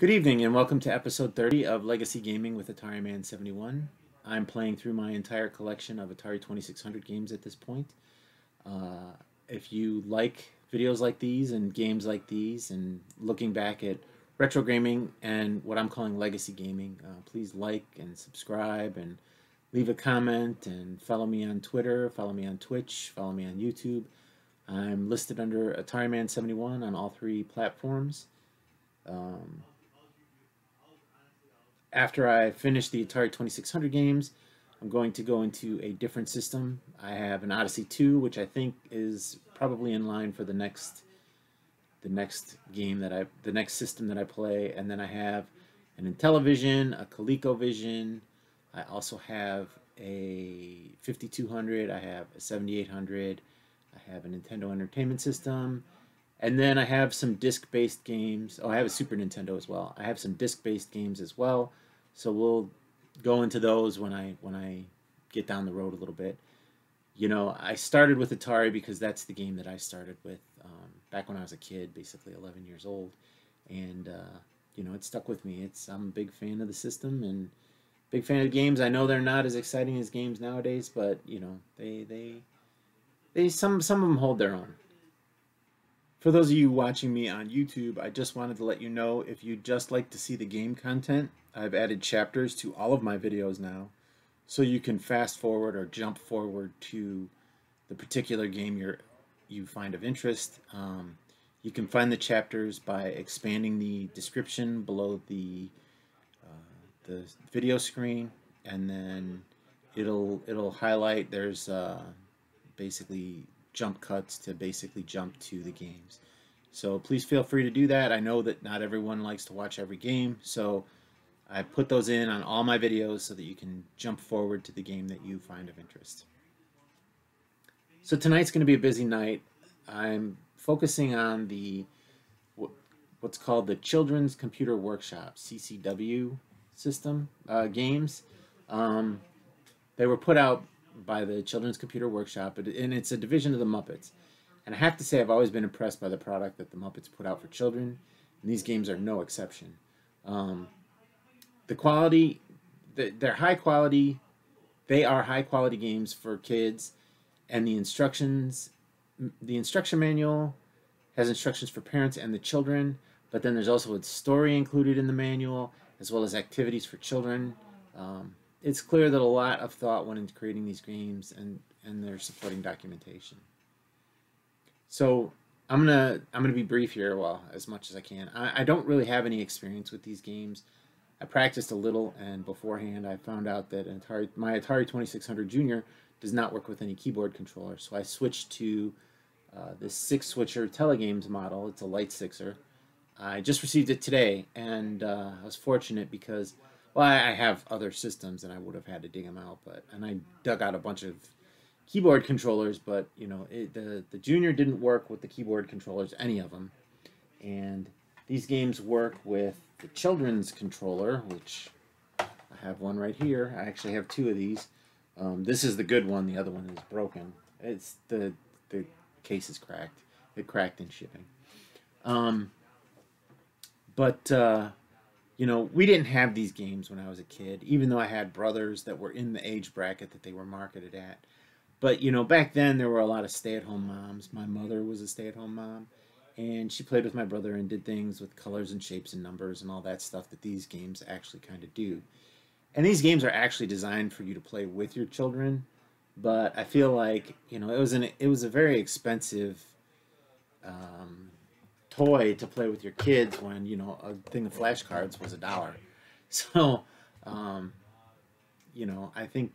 Good evening and welcome to episode 30 of Legacy Gaming with Atari Man 71. I'm playing through my entire collection of Atari 2600 games at this point. If you like videos like these and games like these and looking back at retro gaming and what I'm calling legacy gaming, please like and subscribe and leave a comment and follow me on Twitter, follow me on Twitch, follow me on YouTube. I'm listed under Atari Man 71 on all three platforms. After I finish the Atari 2600 games, I'm going to go into a different system. I have an Odyssey 2, which I think is probably in line for the next system that I play, and then I have an Intellivision, a ColecoVision. I also have a 5200. I have a 7800. I have a Nintendo Entertainment System. And then I have some disc-based games. Oh, I have a Super Nintendo as well. I have some disc-based games as well. So we'll go into those when I get down the road a little bit. You know, I started with Atari because that's the game that I started with back when I was a kid, basically 11 years old. And, you know, it stuck with me. I'm a big fan of the system and big fan of the games. I know they're not as exciting as games nowadays, but, you know, some of them hold their own. For those of you watching me on YouTube, I just wanted to let you know if you'd just like to see the game content, I've added chapters to all of my videos now, so you can fast forward or jump forward to the particular game you find of interest. You can find the chapters by expanding the description below the video screen, and then it'll highlight. There's basically jump cuts to basically jump to the games. So please feel free to do that. I know that not everyone likes to watch every game, so I put those in on all my videos so that you can jump forward to the game that you find of interest. So tonight's going to be a busy night. I'm focusing on what's called the Children's Computer Workshop, CCW system games. They were put out by the Children's Computer Workshop, and it's a division of the Muppets. And I have to say I've always been impressed by the product that the Muppets put out for children, and these games are no exception. The quality, they're high quality. They are high quality games for kids, and the instruction manual has instructions for parents and the children, but then there's also a story included in the manual, as well as activities for children. It's clear that a lot of thought went into creating these games and their supporting documentation. So I'm gonna be brief here, well, as much as I can. I don't really have any experience with these games. I practiced a little, and beforehand I found out that my Atari 2600 Junior does not work with any keyboard controller, so I switched to this 6-switcher Telegames model. It's a Light Sixer. I just received it today, and I was fortunate because, well, I have other systems and I would have had to dig them out, and I dug out a bunch of keyboard controllers, but you know, the Junior didn't work with the keyboard controllers, any of them. And these games work with the children's controller, which I have one right here. I actually have two of these. This is the good one. The other one is broken. It's the case is cracked. It cracked in shipping. You know, we didn't have these games when I was a kid, even though I had brothers that were in the age bracket that they were marketed at. But, you know, back then there were a lot of stay-at-home moms. My mother was a stay-at-home mom, and she played with my brother and did things with colors and shapes and numbers and all that stuff that these games actually kind of do. And these games are actually designed for you to play with your children, but I feel like, you know, it was a very expensive toy to play with your kids when, you know, a thing of flashcards was $1. So, you know, I think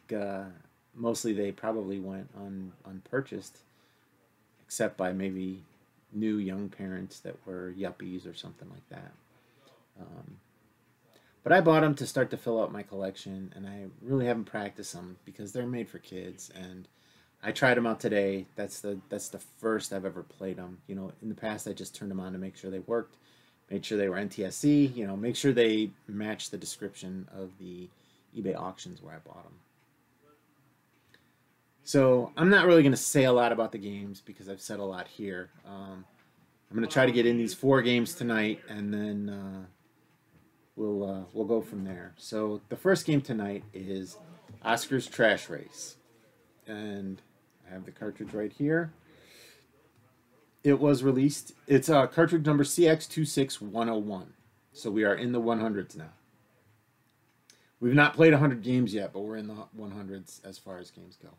mostly they probably went unpurchased, except by maybe new young parents that were yuppies or something like that. But I bought them to start to fill out my collection, and I really haven't practiced them because they're made for kids. And I tried them out today. That's the first I've ever played them. You know, in the past I just turned them on to make sure they worked, made sure they were NTSC. You know, make sure they matched the description of the eBay auctions where I bought them. So I'm not really going to say a lot about the games because I've said a lot here. I'm going to try to get in these 4 games tonight, and then we'll go from there. So the first game tonight is Oscar's Trash Race, and I have the cartridge right here. It was released. It's cartridge number CX26101. So we are in the 100s now. We've not played 100 games yet, but we're in the 100s as far as games go.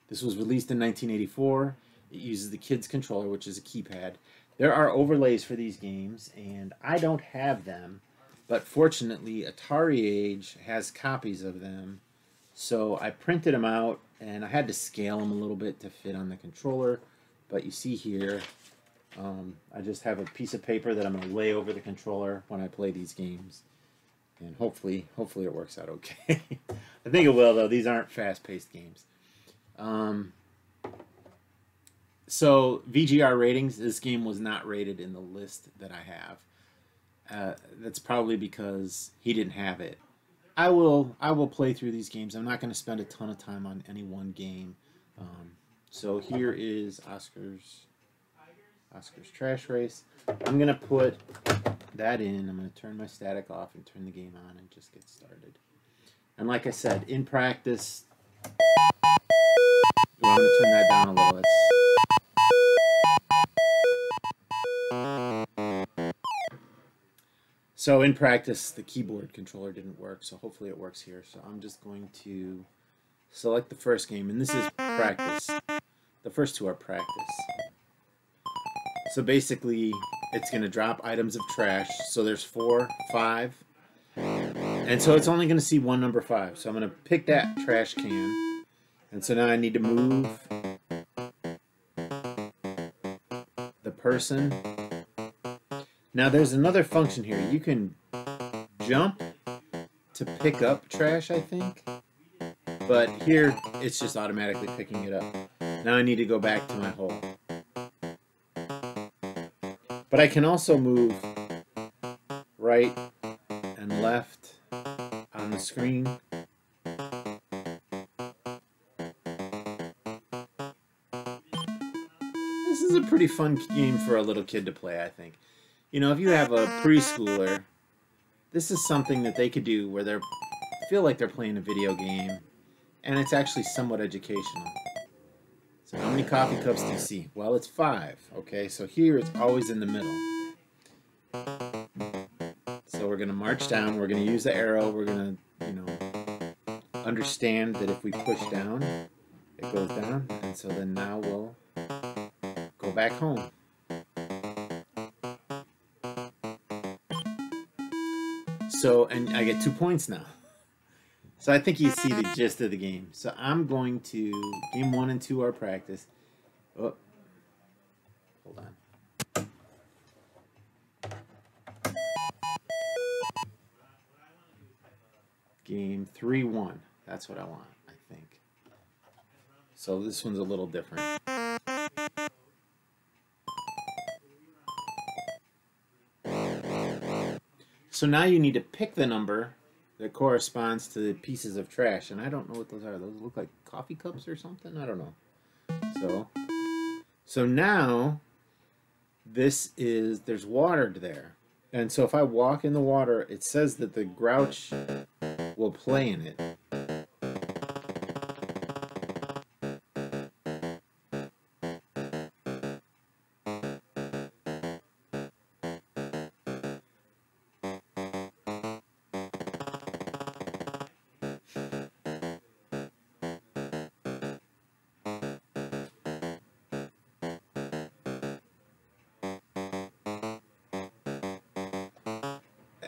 This was released in 1984. It uses the kid's controller, which is a keypad. There are overlays for these games, and I don't have them. But fortunately, Atari Age has copies of them. So I printed them out, and I had to scale them a little bit to fit on the controller. But you see here, I just have a piece of paper that I'm going to lay over the controller when I play these games. And hopefully it works out okay. I think it will, though. These aren't fast-paced games. So VGR ratings, this game was not rated in the list that I have. That's probably because he didn't have it. I will play through these games. I'm not going to spend a ton of time on any one game. So here is Oscar's Trash Race. I'm going to put that in. I'm going to turn my static off and turn the game on and just get started. And like I said, in practice, I'm going to turn that down a little. So in practice, the keyboard controller didn't work, so hopefully it works here. So I'm just going to select the first game, and this is practice. The first two are practice. So basically, it's going to drop items of trash. So there's 4, 5, and so it's only going to see one number 5. So I'm going to pick that trash can, and so now I need to move the person. Now there's another function here. You can jump to pick up trash, I think. But here, it's just automatically picking it up. Now I need to go back to my hole. But I can also move right and left on the screen. This is a pretty fun game for a little kid to play, I think. You know, if you have a preschooler, this is something that they could do where they feel like they're playing a video game, and it's actually somewhat educational. So how many coffee cups do you see? Well, it's 5. Okay, so here it's always in the middle. So we're going to march down. We're going to use the arrow. We're going to, understand that if we push down, it goes down. And so then now we'll go back home. So, and I get 2 points now. So I think you see the gist of the game. So I'm going to, game 1 and 2 are practice. Oh, hold on. Game 3-1. That's what I want, I think. So this one's a little different. So now you need to pick the number that corresponds to the pieces of trash. And I don't know what those are. Those look like coffee cups or something? I don't know. So now there's water there. And so if I walk in the water, it says that the grouch will play in it.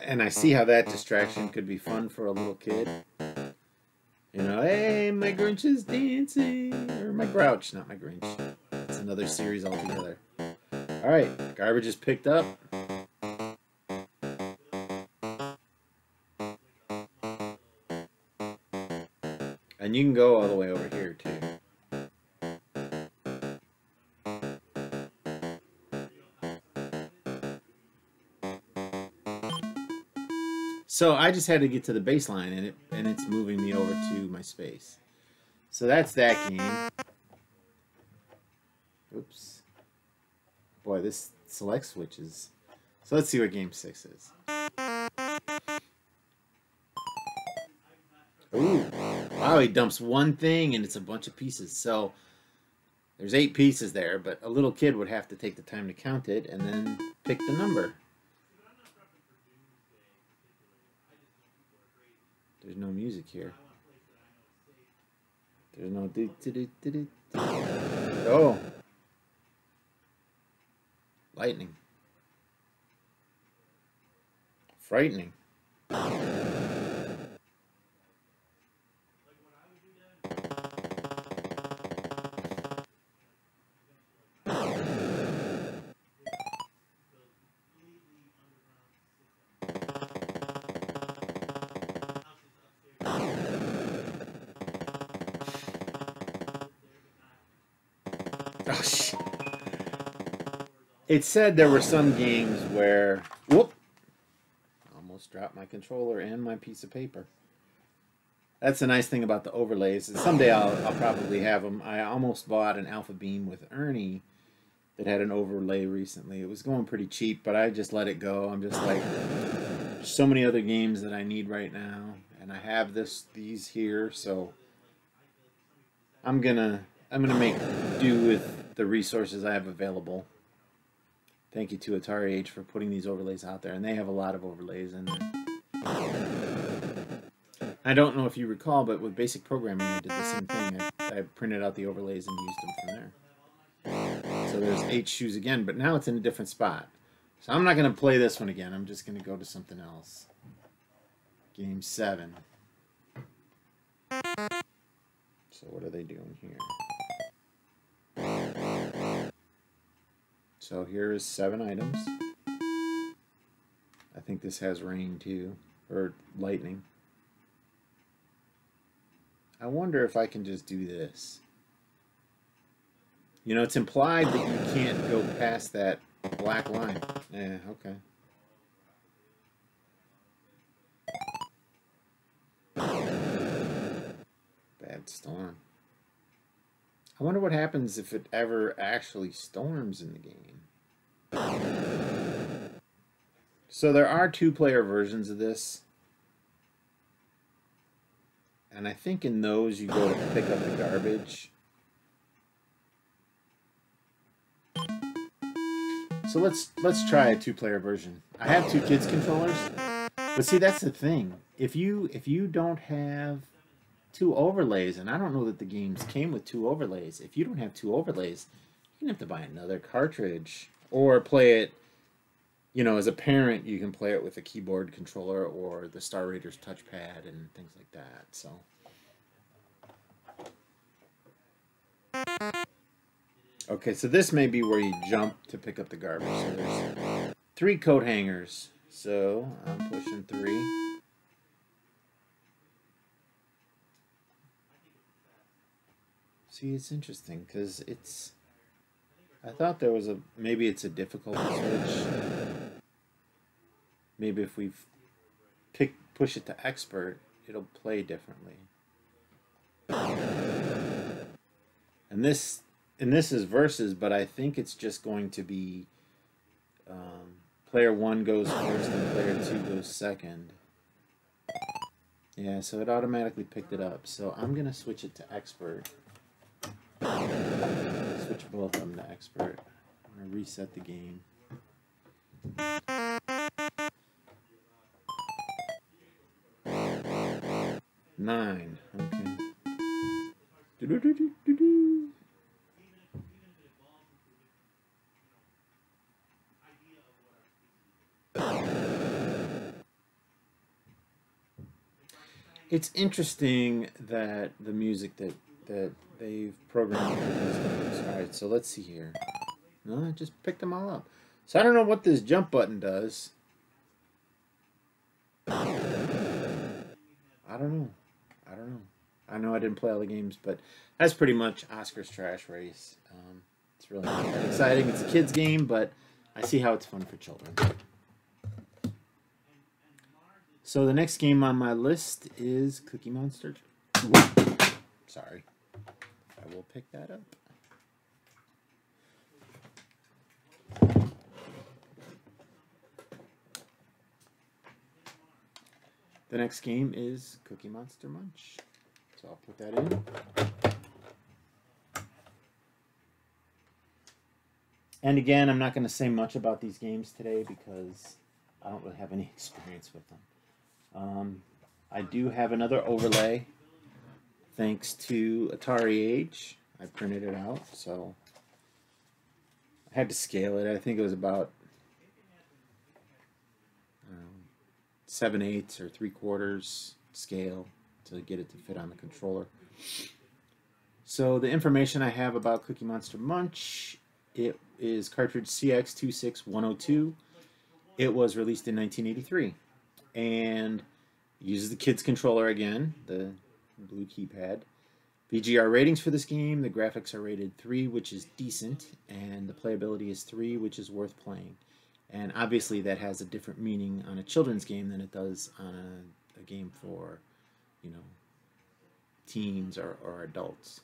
And I see how that distraction could be fun for a little kid. You know, hey, my Grinch is dancing. Or my Grouch, not my Grinch. It's another series altogether. Alright, garbage is picked up. And you can go all the way over here, too. So I just had to get to the baseline, and it's moving me over to my space. So that's that game. Oops. Boy, this select switches. So let's see what game 6 is. Ooh. Wow, he dumps one thing and it's a bunch of pieces. So there's 8 pieces there, but a little kid would have to take the time to count it and then pick the number. There's no music here. There's no oh. Lightning. Frightening. Oh, shit. It said there were some games where, whoop, almost dropped my controller and my piece of paper. That's the nice thing about the overlays. Someday I'll probably have them. I almost bought an Alpha Beam with Ernie that had an overlay recently. It was going pretty cheap, but I just let it go. I'm just like, there's so many other games that I need right now, and I have these here, so I'm gonna make do with the resources I have available. Thank you to Atari H for putting these overlays out there, and they have a lot of overlays in there. I don't know if you recall, but with basic programming, I did the same thing. I printed out the overlays and used them from there. So there's 8 shoes again, but now it's in a different spot. So I'm not going to play this one again. I'm just going to go to something else. Game 7. So what are they doing here? So here is 7 items. I think this has rain too, or lightning. I wonder if I can just do this. You know, it's implied that you can't go past that black line. Yeah, okay. Bad storm. I wonder what happens if it ever actually storms in the game. So there are 2-player versions of this. And I think in those you go to pick up the garbage. So let's try a 2-player version. I have 2 kids controllers, but see, that's the thing. If you don't have 2 overlays, and I don't know that the games came with 2 overlays. If you don't have 2 overlays, you're gonna have to buy another cartridge or play it. You know, as a parent, you can play it with a keyboard controller or the Star Raiders touchpad and things like that. So, okay, so this may be where you jump to pick up the garbage. So there's 3 coat hangers. So I'm pushing 3. See, it's interesting because it's. I thought there was maybe it's a difficulty switch. Maybe if we push it to expert, it'll play differently. And this is versus, but I think it's just going to be player 1 goes first and player 2 goes second. Yeah, so it automatically picked it up. So I'm gonna switch it to expert. Switch both of them to expert. I'm going to reset the game. 9. Okay. Do-do-do-do-do-do. It's interesting that the music that they've programmed for these games. Alright, so let's see here. No, I just picked them all up. So I don't know what this jump button does. I don't know. I know I didn't play all the games, but that's pretty much Oscar's Trash Race. It's really not that exciting. It's a kid's game, but I see how it's fun for children. So the next game on my list is Cookie Monster. Whoop. Sorry. I will pick that up. The next game is Cookie Monster Munch. So I'll put that in. And again, I'm not going to say much about these games today because I don't really have any experience with them. I do have another overlay thanks to Atari Age. I printed it out, so I had to scale it. I think it was about 7/8 or 3/4 scale to get it to fit on the controller. So the information I have about Cookie Monster Munch, it is cartridge CX26102. It was released in 1983 and uses the kid's controller again, the blue keypad. VGR ratings for this game, the graphics are rated 3, which is decent, and the playability is 3, which is worth playing. And obviously that has a different meaning on a children's game than it does on a game for, you know, teens or adults.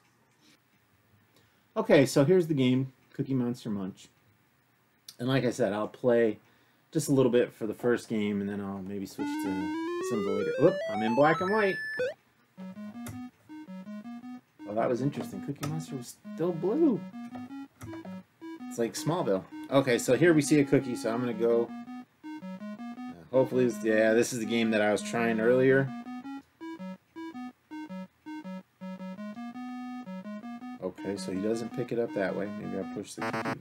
Okay, so here's the game, Cookie Monster Munch. And like I said, I'll play just a little bit for the first game, and then I'll maybe switch to some of the later. Whoop, I'm in black and white. Well, that was interesting. Cookie Monster was still blue. It's like Smallville. Okay, so here we see a cookie, so I'm going to go. Hopefully, yeah, this is the game that I was trying earlier. Okay, so he doesn't pick it up that way. Maybe I'll push the cookie.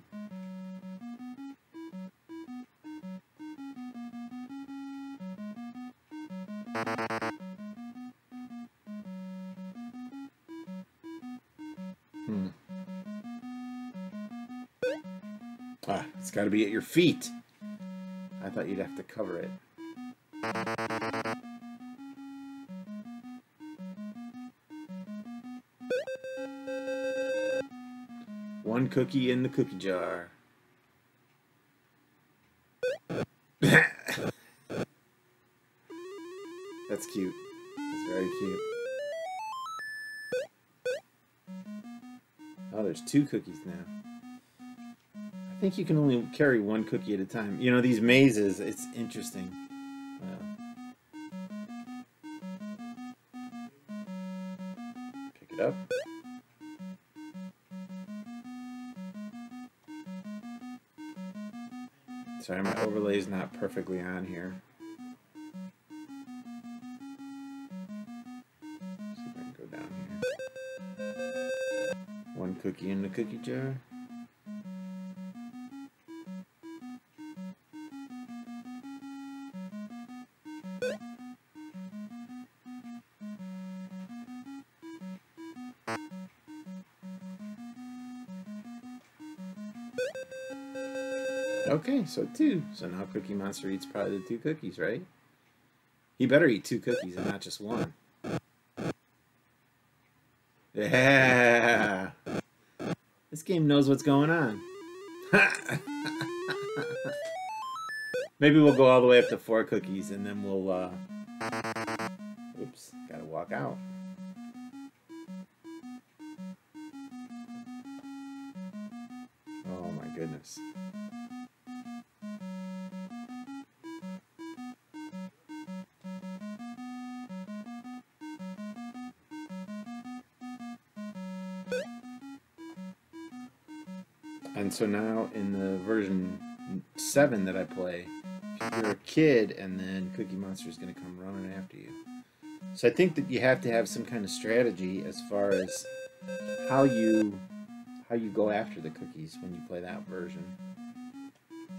Ah, it's got to be at your feet. I thought you'd have to cover it. One cookie in the cookie jar. That's cute. That's very cute. Oh, there's 2 cookies now. I think you can only carry 1 cookie at a time. You know, these mazes, it's interesting. Pick it up. Sorry, my overlay is not perfectly on here. See if I can go down here. 1 cookie in the cookie jar. Okay, so 2. So now Cookie Monster eats probably the 2 cookies, right? He better eat 2 cookies and not just 1. Yeah! This game knows what's going on. Maybe we'll go all the way up to 4 cookies and then we'll, oops, gotta walk out. Oh my goodness. And so now in the version 7 that I play, you're a kid and then Cookie Monster is going to come running after you. So I think that you have to have some kind of strategy as far as how you go after the cookies when you play that version.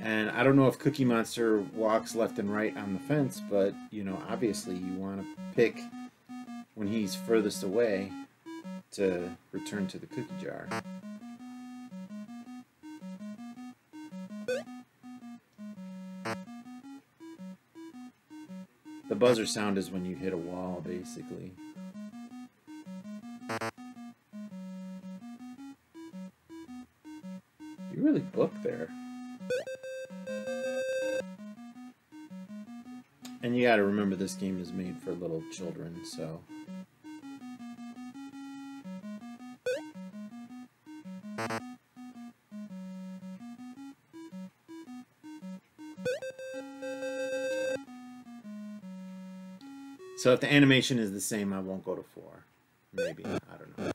And I don't know if Cookie Monster walks left and right on the fence, but you know, obviously you want to pick when he's furthest away to return to the cookie jar. The buzzer sound is when you hit a wall, basically. You really booked there. And you gotta remember this game is made for little children, so... So if the animation is the same, I won't go to 4. Maybe. I don't know.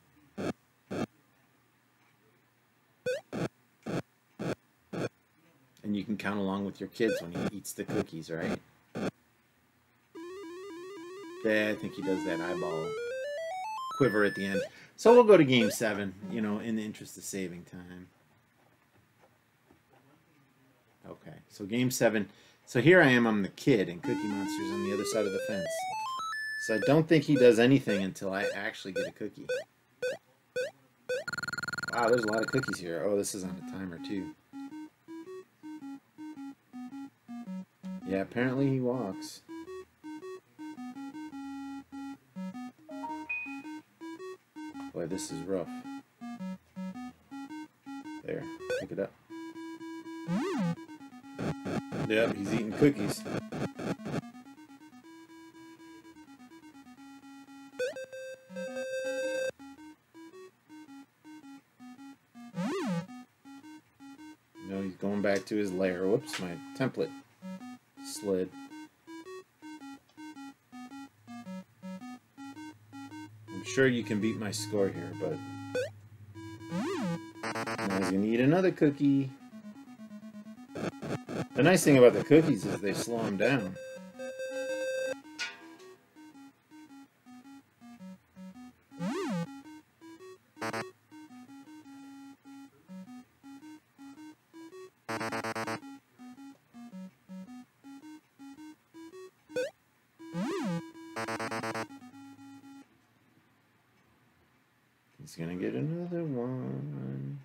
And you can count along with your kids when he eats the cookies, right? Yeah, I think he does that eyeball quiver at the end. So we'll go to game 7, you know, in the interest of saving time. Okay, so game 7. So here I am, I'm the kid, and Cookie Monster's on the other side of the fence. So I don't think he does anything until I actually get a cookie. Wow, there's a lot of cookies here. Oh, this is on a timer, too. Yeah, apparently he walks. Boy, this is rough. There, pick it up. Yep, he's eating cookies. No, he's going back to his lair. Whoops, my template slid. I'm sure you can beat my score here, but now he's gonna eat another cookie. The nice thing about the cookies is they slow him down. He's gonna get another one.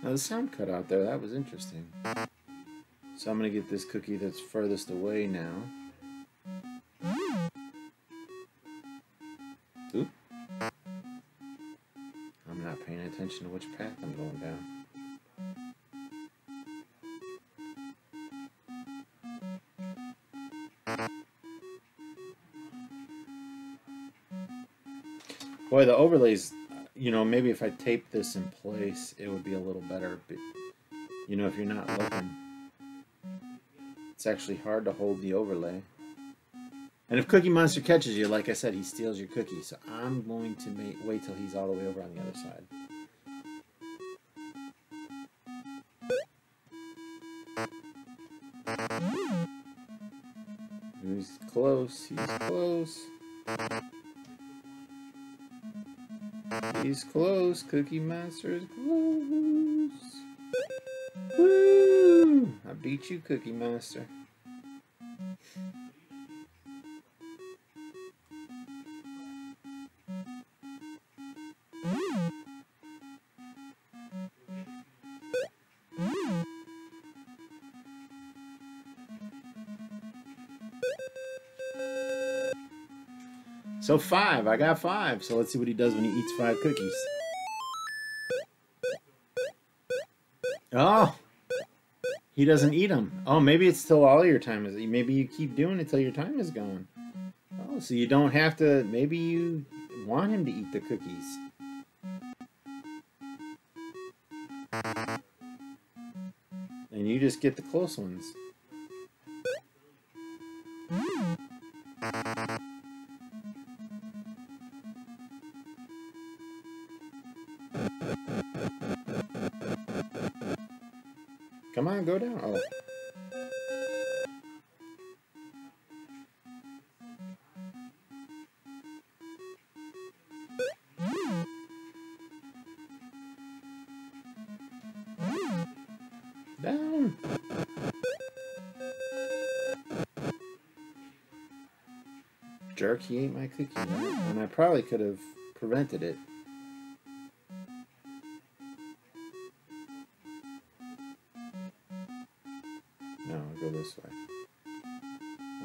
Now the sound cut out there, that was interesting. So I'm gonna get this cookie that's furthest away now. Oop. I'm not paying attention to which path I'm going down. Boy, the overlays, you know, maybe if I tape this in place, it would be a little better. But, you know, if you're not looking, it's actually hard to hold the overlay. And if Cookie Monster catches you, like I said, he steals your cookie. So I'm going to wait till he's all the way over on the other side. He's close. He's close. He's close. Cookie Monster is close. Woo! I beat you, Cookie Monster. So 5, I got 5. So let's see what he does when he eats 5 cookies. Oh, he doesn't eat them. Oh, maybe it's till all your time is. Maybe you keep doing it till your time is gone. Oh, so you don't have to. Maybe you want him to eat the cookies. And you just get the close ones. Come on, go down. Oh. Down. Jerk, he ate my cookie, and I probably could have prevented it. No, I'll go this way.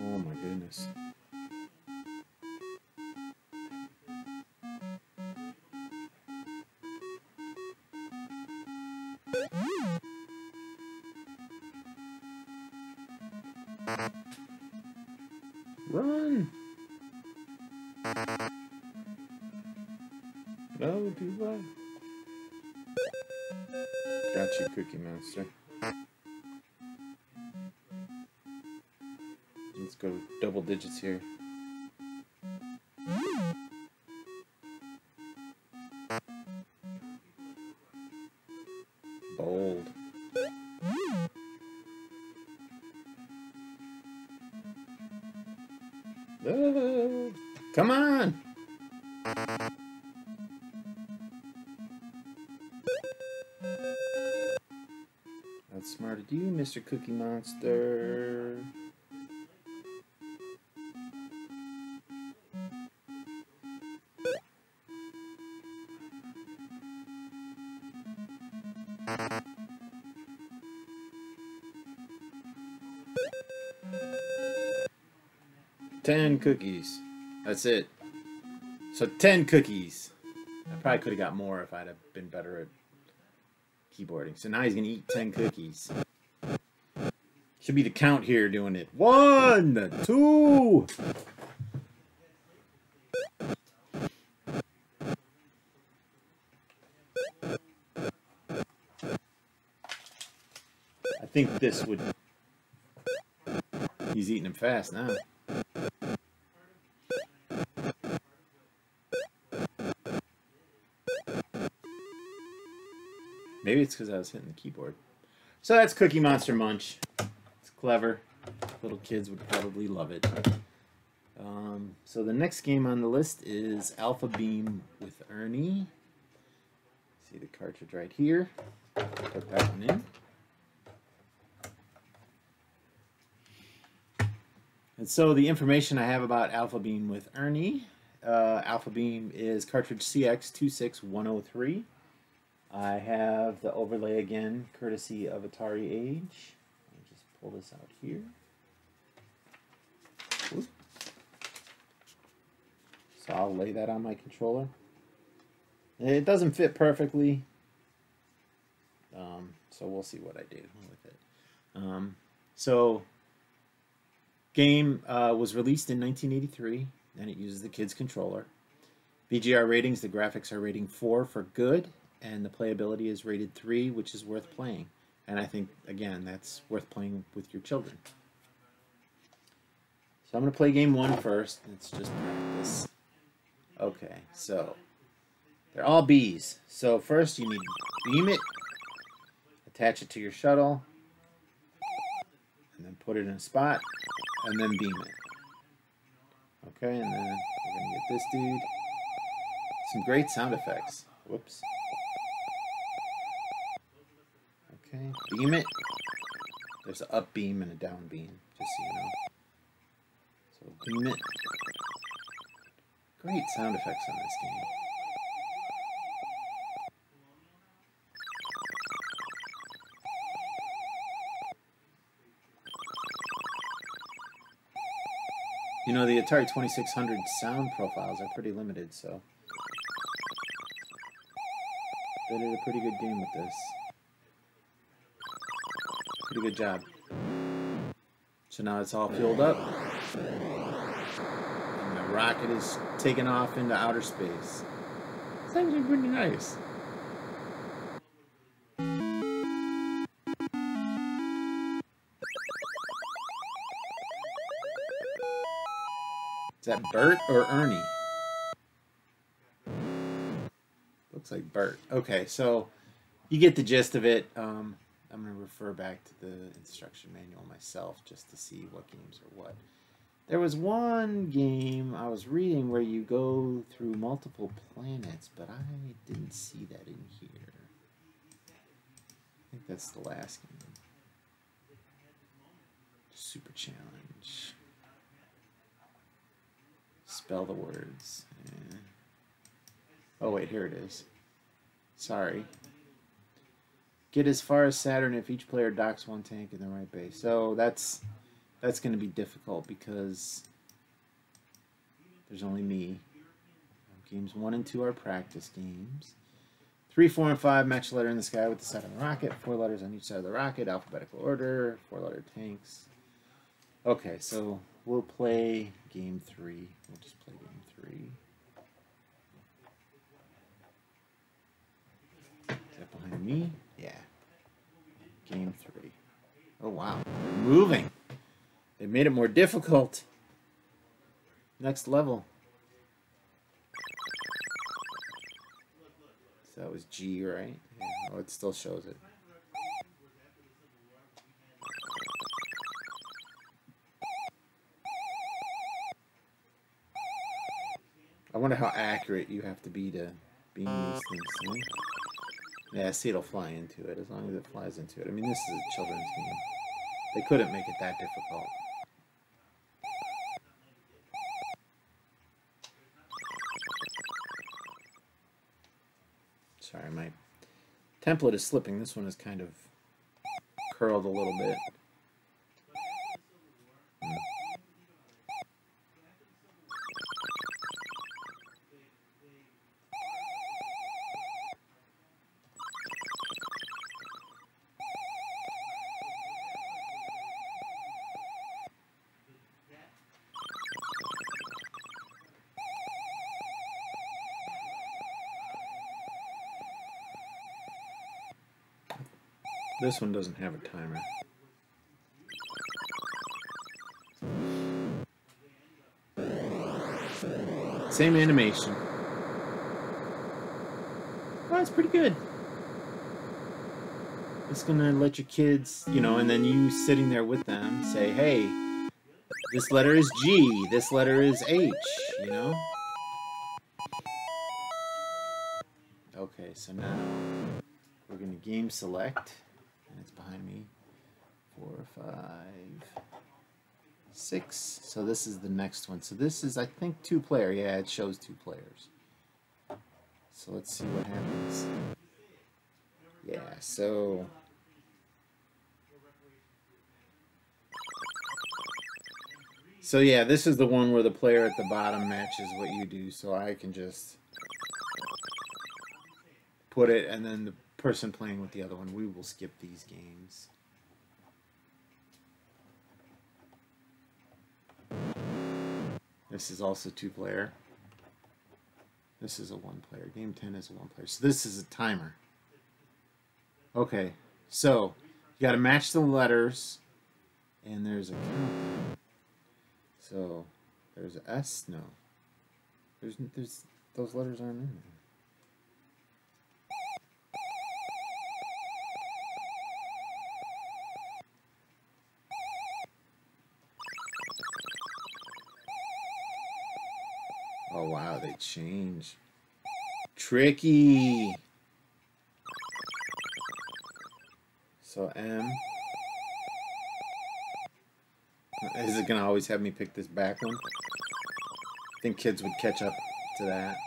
Oh my goodness. Run! No, do what? Got you, Cookie Monster. go double digits here. Bold. Come on! Outsmarted you, Mr. Cookie Monster. Ten cookies. That's it. So 10 cookies. I probably could have got more if I'd have been better at keyboarding. So now he's going to eat 10 cookies. Should be the count here doing it. 1, 2. I think this would... He's eating them fast now. Maybe it's because I was hitting the keyboard. So that's Cookie Monster Munch. It's clever. Little kids would probably love it. So the next game on the list is Alpha Beam with Ernie. See the cartridge right here. Put that one in. And so the information I have about Alpha Beam with Ernie. Alpha Beam is cartridge CX26103. I have the overlay again, courtesy of Atari Age. Let me just pull this out here. Oops. So I'll lay that on my controller. It doesn't fit perfectly, so we'll see what I do with it. So, game was released in 1983, and it uses the kid's controller. VGR ratings, the graphics are rating 4 for good, and the playability is rated 3, which is worth playing. And I think, again, that's worth playing with your children. So I'm going to play game 1 first. It's just practice. Okay, so they're all bees. So first you need to beam it, attach it to your shuttle, and then put it in a spot, and then beam it. Okay, and then we're going to get this dude. Some great sound effects. Whoops. Okay, beam it. There's an up beam and a down beam, just so you know. So beam it. Great sound effects on this game. You know, the Atari 2600 sound profiles are pretty limited, so they did a pretty good game with this. Pretty good job. So now it's all fueled up. And the rocket is taking off into outer space. It's actually pretty nice. Is that Bert or Ernie? Looks like Bert. Okay, so you get the gist of it. I'm going to refer back to the instruction manual myself just to see what games are what. There was one game I was reading where you go through multiple planets, but I didn't see that in here. I think that's the last game. Super Challenge. Spell the words. Yeah. Oh wait, here it is. Sorry. Get as far as Saturn if each player docks one tank in the right base. So that's going to be difficult because there's only me. Games 1 and 2 are practice games. 3, 4, and 5 match a letter in the sky with the side of the rocket. 4 letters on each side of the rocket, alphabetical order. 4-letter tanks. Okay, so we'll play game 3. We'll just play game 3. Is that behind me? Yeah. Game 3. Oh wow, they're moving. They It made it more difficult. Next level. So that was G, right? Yeah. Oh, it still shows it. I wonder how accurate you have to be to being these things. See? Yeah, see, it'll fly into it as long as it flies into it. I mean, this is a children's game. They couldn't make it that difficult. Sorry, my template is slipping. This one is kind of curled a little bit. This one doesn't have a timer. Same animation. Oh, it's pretty good. It's gonna let your kids, you know, and then you sitting there with them say, hey, this letter is G, this letter is H, you know? Okay, so now we're gonna game select. And it's behind me. 4, 5, 6. So this is the next one. So this is, I think, 2-player. Yeah, it shows 2 players. So let's see what happens. Yeah, so yeah, this is the one where the player at the bottom matches what you do. So I can just put it, and then the person playing with the other one. We will skip these games. This is also 2-player. This is a 1-player. Game 10 is a 1-player. So this is a timer. Okay, so you got to match the letters, and there's a countdown. So there's an S. No, there's those letters aren't in there. Oh wow, they change. Tricky. So M. Is it gonna always have me pick this back one? I think kids would catch up to that.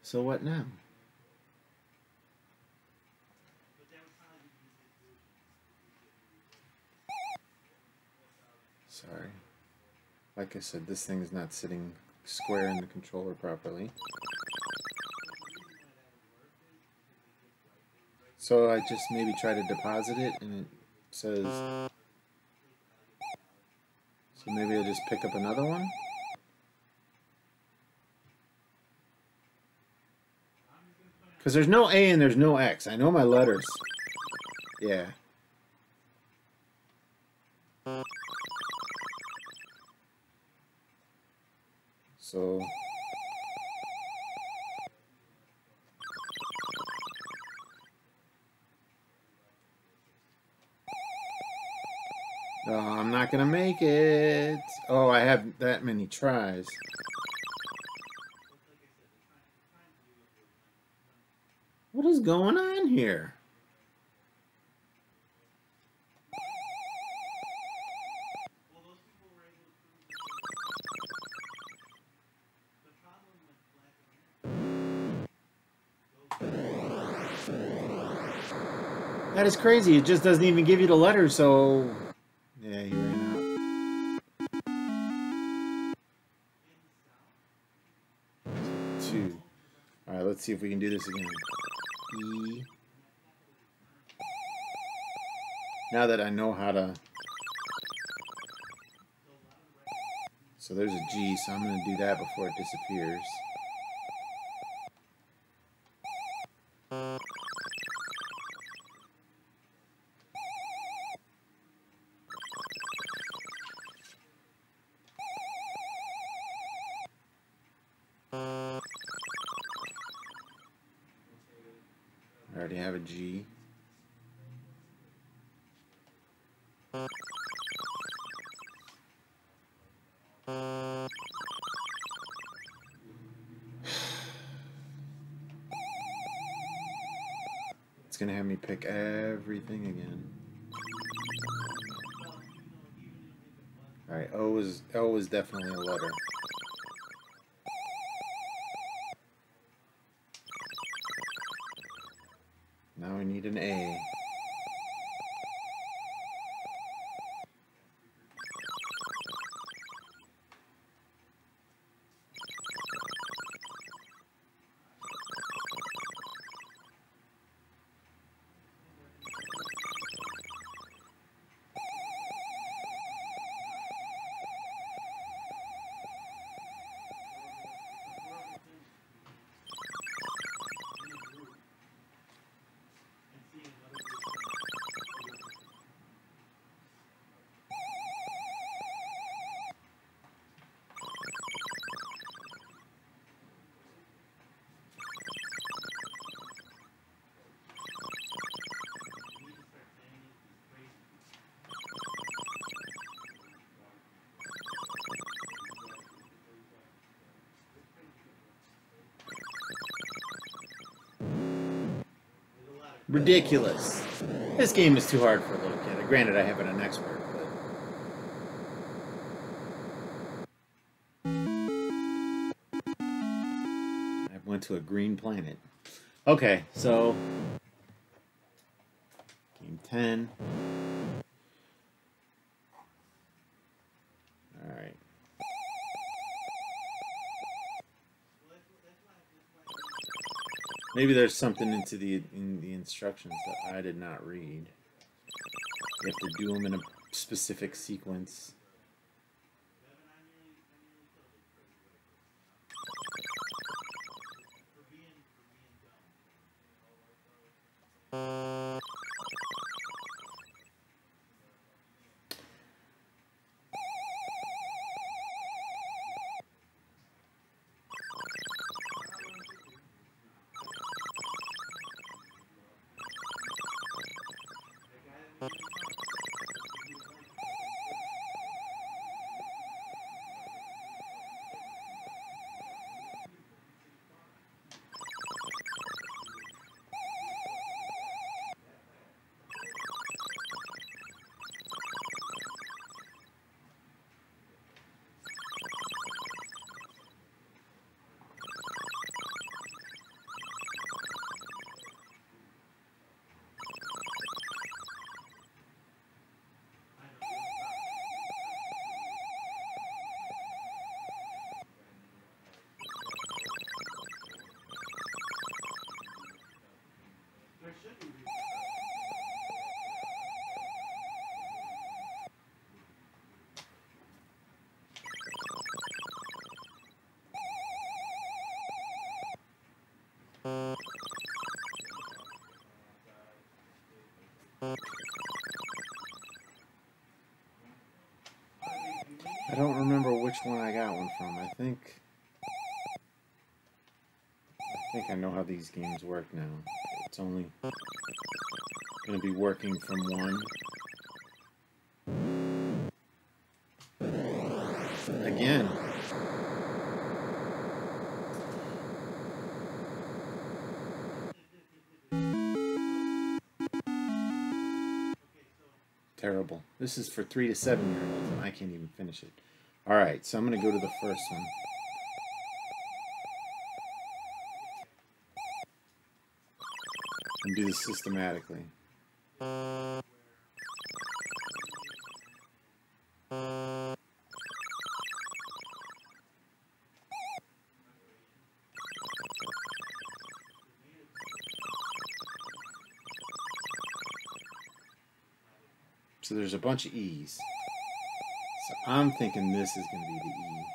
So what now? Sorry. Like I said, this thing is not sitting square in the controller properly. So I just maybe try to deposit it, and it says... So maybe I'll just pick up another one? Because there's no A and there's no X. I know my letters. Yeah. So... No, I'm not gonna make it. Oh, I have that many tries. What is going on here? That is crazy. It just doesn't even give you the letters, so... Yeah, you ran out. 2. Alright, let's see if we can do this again. E. Now that I know how to... So there's a G, so I'm going to do that before it disappears. I already have a G. It's gonna have me pick everything again. Alright, O is definitely a letter. Now I need an A. Ridiculous. This game is too hard for a little kid. Granted, I have it on expert, but I went to a green planet. Okay, so game 10. All right. Maybe there's something in the instructions that I did not read. You have to do them in a specific sequence. I don't remember which one I got one from. I think I know how these games work now. It's only going to be working from one. Again. Terrible. This is for 3 to 7-year-olds, and I can't even finish it. Alright, so I'm going to go to the first one. And do this systematically. So there's a bunch of E's. So I'm thinking this is going to be the E.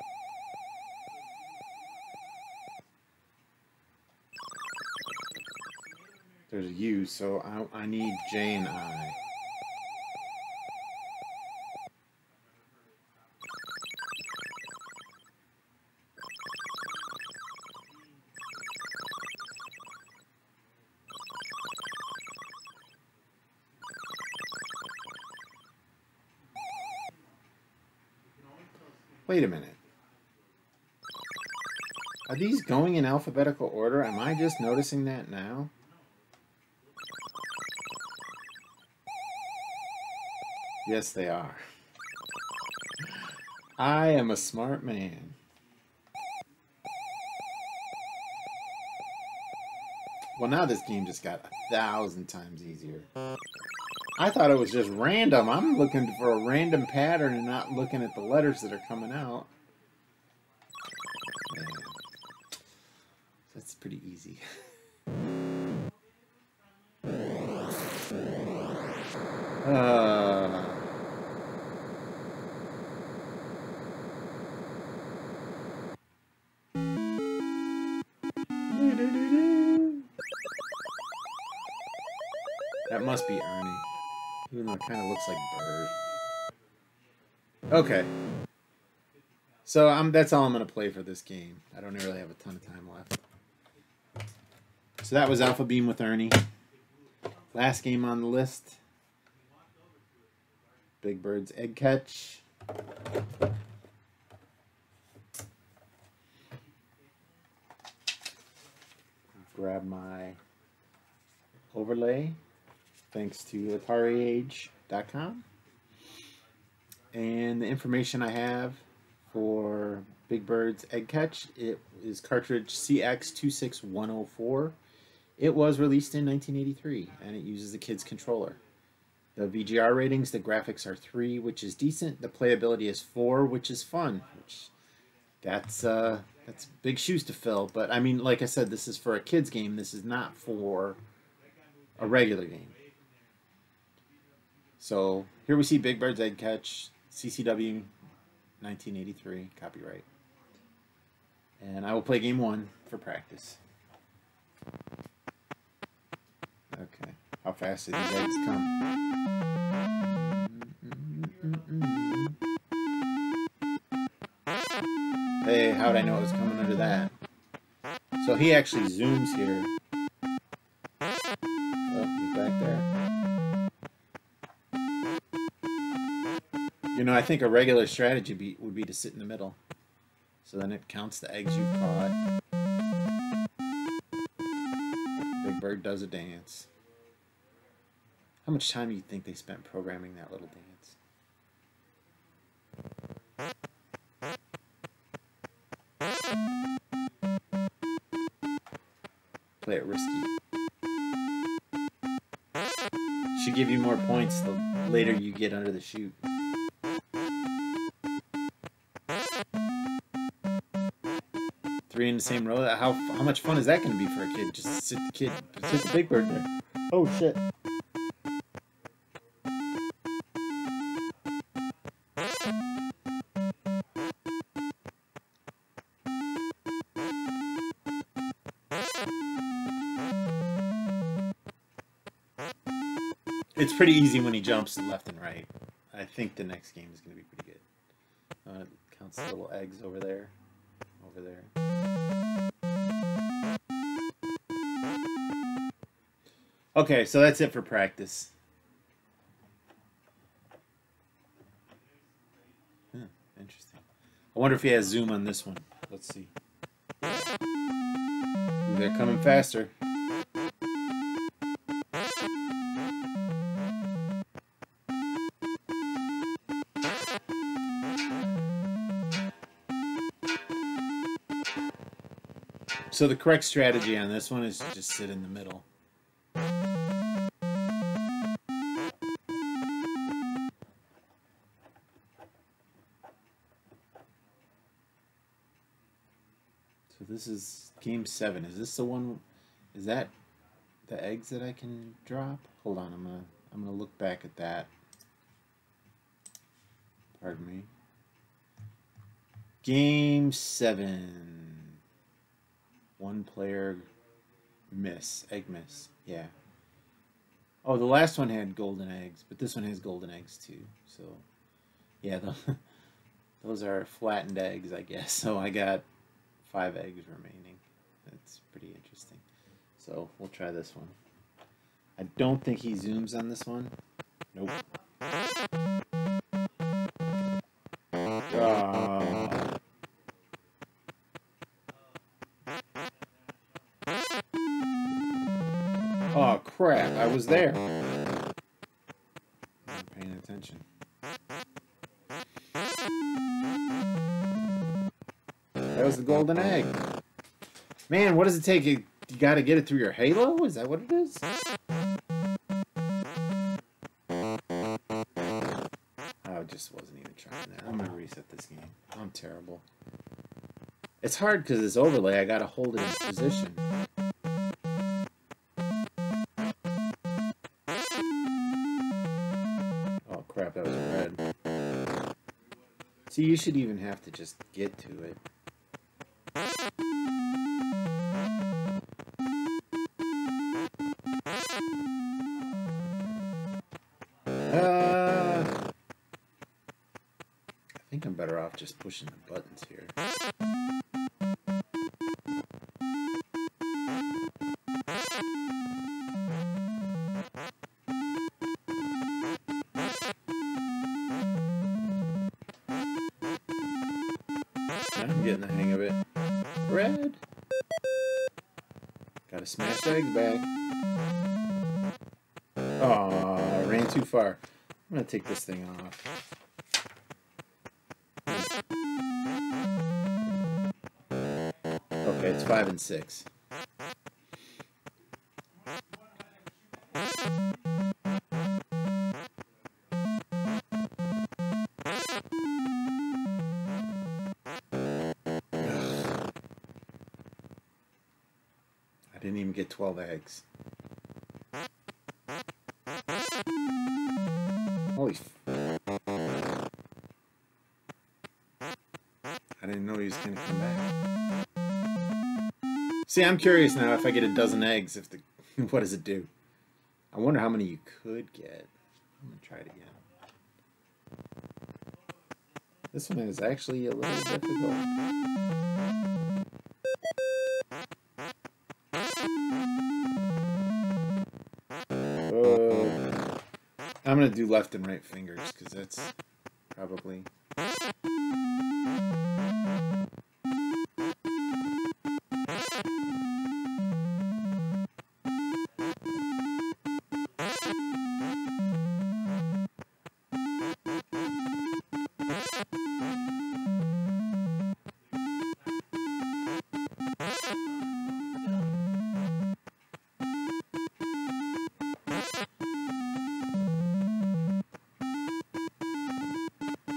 There's a U, so I need J and I. Wait a minute. Are these going in alphabetical order? Am I just noticing that now? Yes, they are. I am a smart man. Well, now this game just got 1,000 times easier. I thought it was just random. I'm looking for a random pattern and not looking at the letters that are coming out. Man. That's pretty easy. That must be Ernie. Even though it kind of looks like Bird. Okay. So that's all I'm going to play for this game. I don't really have a ton of time left. So that was Alpha Beam with Ernie. Last game on the list. Big Bird's Egg Catch. Grab my overlay. Thanks to AtariAge.com. And the information I have for Big Bird's Egg Catch, it is cartridge CX26104. It was released in 1983, and it uses a kid's controller. The VGR ratings, the graphics are 3, which is decent. The playability is 4, which is fun. That's big shoes to fill. But, I mean, like I said, this is for a kid's game. This is not for a regular game. So, here we see Big Bird's Egg Catch, CCW 1983, copyright. And I will play game 1 for practice. Okay. How fast do these eggs come? Hey, how'd I know it was coming under that? So he actually zooms here. Oh, he's back there. You know, I think a regular strategy would be to sit in the middle. So then it counts the eggs you've caught. Big Bird does a dance. How much time do you think they spent programming that little dance? Play it risky. Should give you more points the later you get under the chute. Three in the same row. How much fun is that going to be for a kid? Just sit the Big Bird there. Oh shit. It's pretty easy when he jumps left and right. I think the next game is going to be pretty good. It counts the little eggs over there. Over there. Okay, so that's it for practice. Interesting. I wonder if he has zoom on this one. Let's see. Ooh, they're coming faster. So the correct strategy on this one is to just sit in the middle. So this is game 7. Is this the one? Is that the eggs that I can drop? Hold on, I'm gonna look back at that. Pardon me. Game 7. One player miss. Egg miss. Yeah. Oh, the last one had golden eggs, but this one has golden eggs too. So, yeah, those are flattened eggs, I guess. So I got 5 eggs remaining. That's pretty interesting. So we'll try this one. I don't think he zooms on this one. Nope. Oh, crap. I was there. I'm not paying attention. That was the golden egg. Man, what does it take? You got to get it through your halo? Is that what it is? I just wasn't even trying that. I'm going to reset this game. I'm terrible. It's hard because this overlay, I got to hold it in position. Oh, crap, that was red. See, you should even have to just get to it. I think I'm better off just pushing the buttons here. I'm getting the hang of it. Red. Gotta smash the egg back. Oh, I ran too far. I'm gonna take this thing off. Okay, it's 5 and 6. I didn't even get 12 eggs. Holy I didn't know he was going to come back. See, I'm curious now if I get a dozen eggs, if the what does it do? I wonder how many you could get. I'm going to try it again. This one is actually a little difficult. I'm going to do left and right fingers because that's probably...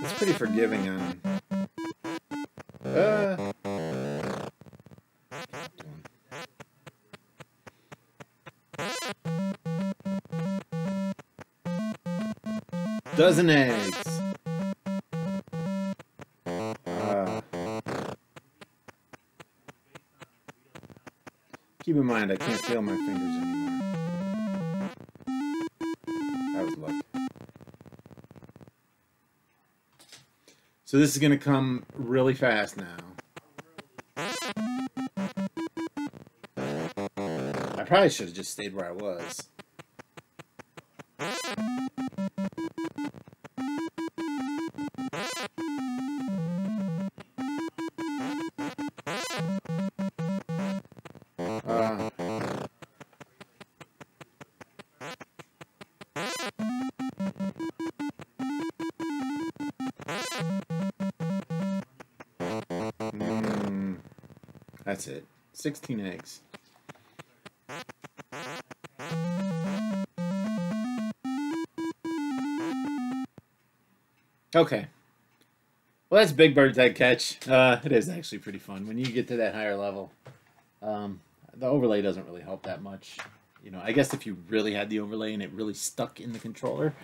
It's pretty forgiving on... Dozen eggs. Keep in mind, I can't feel my fingers anymore. That was luck. So this is going to come really fast now. I probably should have just stayed where I was. That's it. 16 eggs. Okay. Well, that's Big Bird's Egg Catch. It is actually pretty fun when you get to that higher level. The overlay doesn't really help that much. You know, I guess if you really had the overlay and it really stuck in the controller,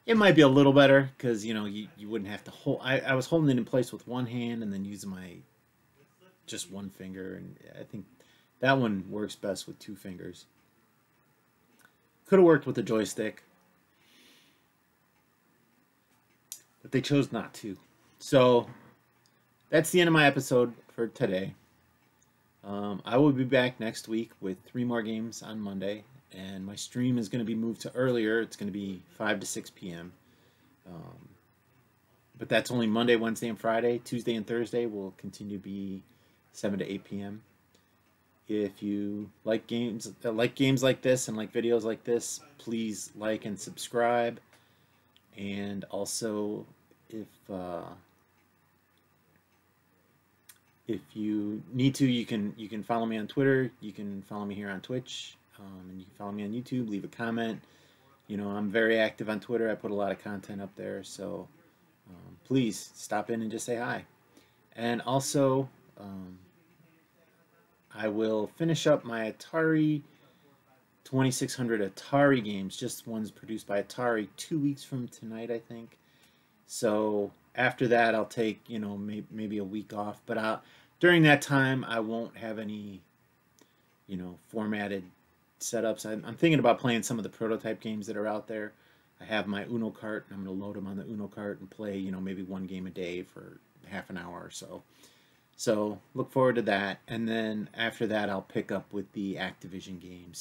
it might be a little better because, you know, you wouldn't have to hold... I was holding it in place with one hand and then using my... just one finger, and I think that one works best with 2 fingers. Could have worked with a joystick, but they chose not to. So that's the end of my episode for today. I will be back next week with 3 more games on Monday, and my stream is going to be moved to earlier. It's going to be 5 to 6 p.m. But that's only Monday, Wednesday, and Friday. Tuesday and Thursday will continue to be 7 to 8 p.m. If you like games like this and like videos like this, please like and subscribe. And also, if you need to, you can follow me on Twitter. You can follow me here on Twitch, and you can follow me on YouTube. Leave a comment. You know, I'm very active on Twitter. I put a lot of content up there, so please stop in and just say hi. And also, I will finish up my Atari 2600 Atari games, just ones produced by Atari, 2 weeks from tonight, I think. So after that, I'll take, you know, maybe a week off. But during that time, I won't have any, you know, formatted setups. I'm thinking about playing some of the prototype games that are out there. I have my Uno cart, and I'm going to load them on the Uno cart and play, you know, maybe 1 game a day for half an hour or so. So look forward to that. And then after that, I'll pick up with the Activision games.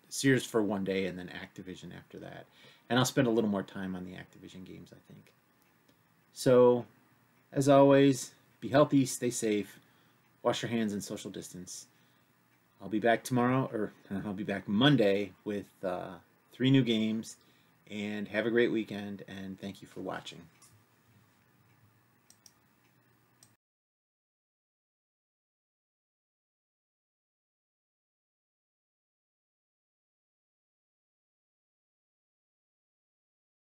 Sears for 1 day, and then Activision after that. And I'll spend a little more time on the Activision games, I think. So, as always, be healthy, stay safe, wash your hands and social distance. I'll be back tomorrow, or I'll be back Monday with 3 new games. And have a great weekend, and thank you for watching.